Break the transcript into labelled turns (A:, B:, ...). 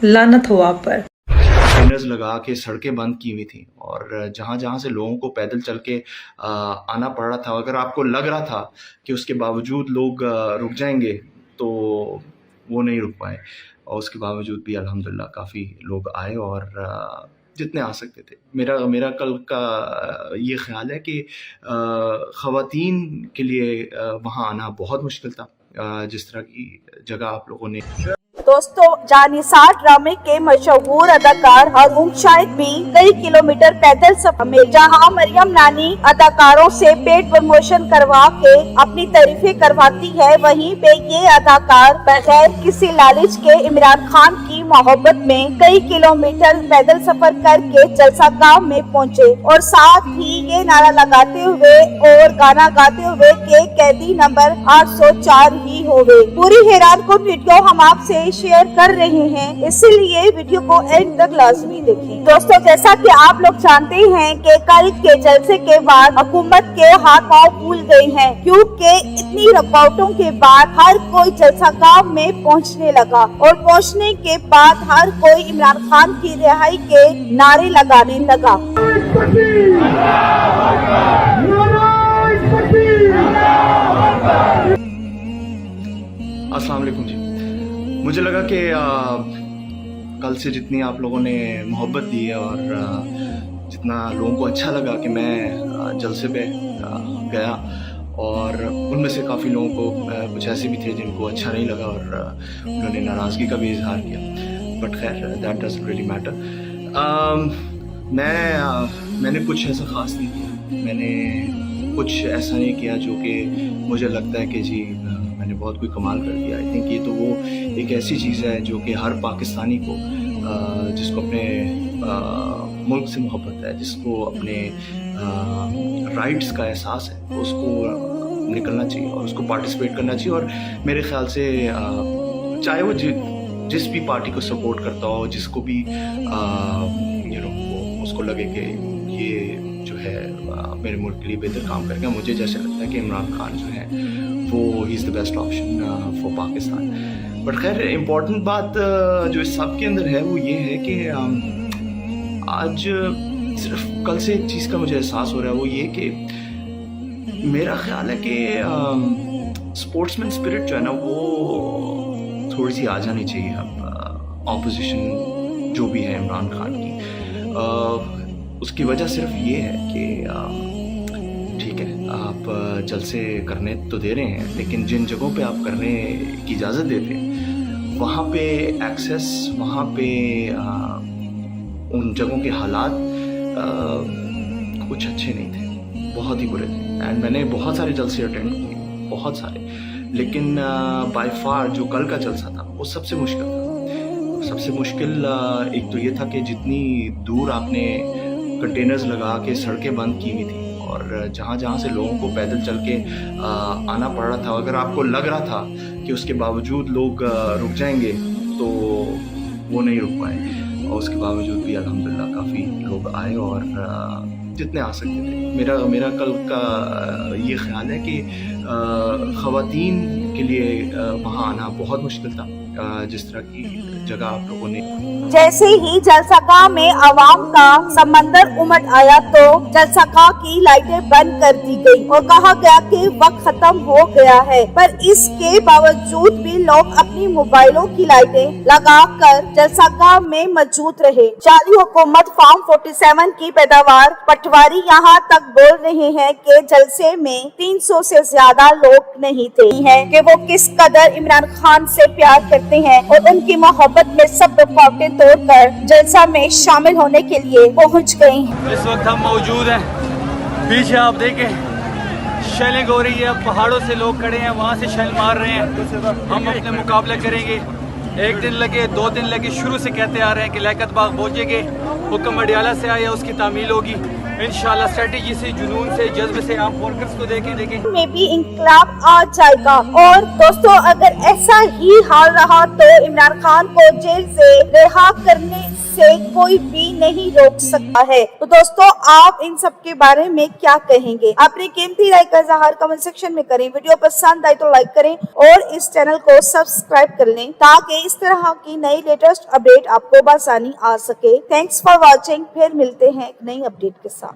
A: लानत हो आप पर।
B: बैनर्स लगा के सड़कें बंद की हुई थी और जहाँ जहाँ से लोगों को पैदल चल के आना पड़ रहा था, अगर आपको लग रहा था कि उसके बावजूद लोग रुक जाएंगे तो वो नहीं रुक पाए, और उसके बावजूद भी अल्हम्दुलिल्लाह काफ़ी लोग आए और जितने आ सकते थे। मेरा कल का ये ख्याल है कि ख़वातीन के लिए वहाँ आना बहुत मुश्किल था, जिस तरह की जगह आप लोगों ने।
C: दोस्तों, जानिसार ड्रामे के मशहूर अदाकार हारून शाहिद भी कई किलोमीटर पैदल सफर में, जहां मरियम नानी अदाकारों से पेड प्रमोशन करवा के अपनी तारीफें करवाती है, वहीं पे ये अदाकार बगैर किसी लालच के इमरान खान की मोहब्बत में कई किलोमीटर पैदल सफर करके जलसागाह में पहुंचे और साथ ही ये नारा लगाते हुए और गाना गाते हुए के कैदी नंबर 804 ही होवे। पूरी हैरान कुन वीडियो हम आपसे शेयर कर रहे हैं, इसीलिए वीडियो को एंड तक लाजमी देखें। दोस्तों, जैसा कि आप लोग जानते हैं कि कल के जलसे के बाद हुकूमत के हाथ पांव फूल गए हैं, क्योंकि इतनी रुकावटों के बाद हर कोई जलसागाह में पहुंचने लगा और पहुंचने के बाद हर कोई इमरान खान की रिहाई के नारे लगाने लगा।
B: अस्सलाम वालेकुम जी। मुझे लगा कि कल से जितनी आप लोगों ने मोहब्बत दी है और जितना लोगों को अच्छा लगा कि मैं जलसे पे गया, और उनमें से काफ़ी लोगों को कुछ ऐसे भी थे जिनको अच्छा नहीं लगा और उन्होंने नाराज़गी का भी इजहार किया, बट खैर दैट डजंट रियली मैटर। मैंने कुछ ऐसा ख़ास नहीं किया, मैंने कुछ ऐसा नहीं किया जो कि मुझे लगता है कि जी मैंने बहुत कोई कमाल कर दिया। आई थिंक ये तो वो एक ऐसी चीज़ है जो कि हर पाकिस्तानी को, जिसको अपने मुल्क से मोहब्बत है, जिसको अपने राइट्स का एहसास है, उसको निकलना चाहिए और उसको पार्टिसिपेट करना चाहिए। और मेरे ख्याल से चाहे वो जिस भी पार्टी को सपोर्ट करता हो, जिसको भी उसको लगे कि ये जो है मेरे मुल्क के लिए बेहतर काम करेगा, मुझे जैसे लगता है कि इमरान खान जो है वो he is the best option for Pakistan. But खैर इम्पॉर्टेंट बात जो इस सब के अंदर है वो ये है कि आज सिर्फ कल से एक चीज़ का मुझे एहसास हो रहा है, वो ये कि मेरा ख्याल है कि स्पोर्ट्समैन स्पिरिट जो है ना वो थोड़ी सी आ जानी चाहिए अब ऑपोजिशन जो भी है इमरान खान की। उसकी वजह सिर्फ ये है कि ठीक है आप जलसे करने तो दे रहे हैं, लेकिन जिन जगहों पे आप करने की इजाज़त देते हैं वहाँ पे एक्सेस, वहाँ पे उन जगहों के हालात कुछ अच्छे नहीं थे, बहुत ही बुरे थे। एंड मैंने बहुत सारे जलसे अटेंड किए, बहुत सारे, लेकिन बाय फार जो कल का जलसा था वो सबसे मुश्किल था। सबसे मुश्किल एक तो ये था कि जितनी दूर आपने कंटेनर्स लगा के सड़कें बंद की हुई थी और जहाँ जहाँ से लोगों को पैदल चल के आना पड़ रहा था, अगर आपको लग रहा था कि उसके बावजूद लोग रुक जाएंगे तो वो नहीं रुक पाए, और उसके बावजूद भी अल्हम्दुलिल्लाह काफ़ी लोग आए और जितने आ सकते थे। मेरा कल का ये ख्याल है कि ख़वातीन के लिए वहाँ आना बहुत मुश्किल था, जिस तरह की जगह आप लोगों ने।
C: जैसे ही जलसागाह में आवाम का समंदर उमड़ आया तो जलसागाह की लाइटें बंद कर दी गई और कहा गया कि वक्त खत्म हो गया है, पर इसके बावजूद भी लोग अपनी मोबाइलों की लाइटें लगाकर जलसागाह में मौजूद रहे। जाली हुकूमत फार्म 47 की पैदावार पटवारी यहाँ तक बोल रहे हैं कि जलसे में 300 से ज्यादा लोग नहीं थे, कि वो किस कदर इमरान खान से प्यार करते हैं और उनकी मोहब्बत में सब रुकावटें तोड़कर जलसा में शामिल होने के लिए पहुंच गए।
D: इस वक्त हम मौजूद हैं, पीछे आप देखें शेलिंग हो रही है, पहाड़ों से लोग खड़े हैं, वहाँ से शेल मार रहे हैं। हम अपने मुकाबला करेंगे, 1 दिन लगे 2 दिन लगे, शुरू से कहते आ रहे हैं कि लियाकत बाग पहुँचेंगे, हुक्म अडियाला से आया उसकी तामील होगी इंशाल्लाह। स्ट्रेटेजी से, जुनून से, जज्बे से आप वर्कर्स इसको देखें देखें
C: में भी इंकलाब आ जाएगा। और दोस्तों अगर ऐसा ही हाल रहा तो इमरान खान को जेल से रिहा करने से कोई भी नहीं रोक सकता है। तो दोस्तों आप इन सब के बारे में क्या कहेंगे? अपनी कीमती राय का इज़हार कमेंट सेक्शन में करें। वीडियो पसंद आए तो लाइक करें और इस चैनल को सब्सक्राइब कर लें ताकि इस तरह की नई लेटेस्ट अपडेट आपको बआसानी आ सके। Thanks for watching. फिर मिलते हैं एक नई अपडेट के साथ।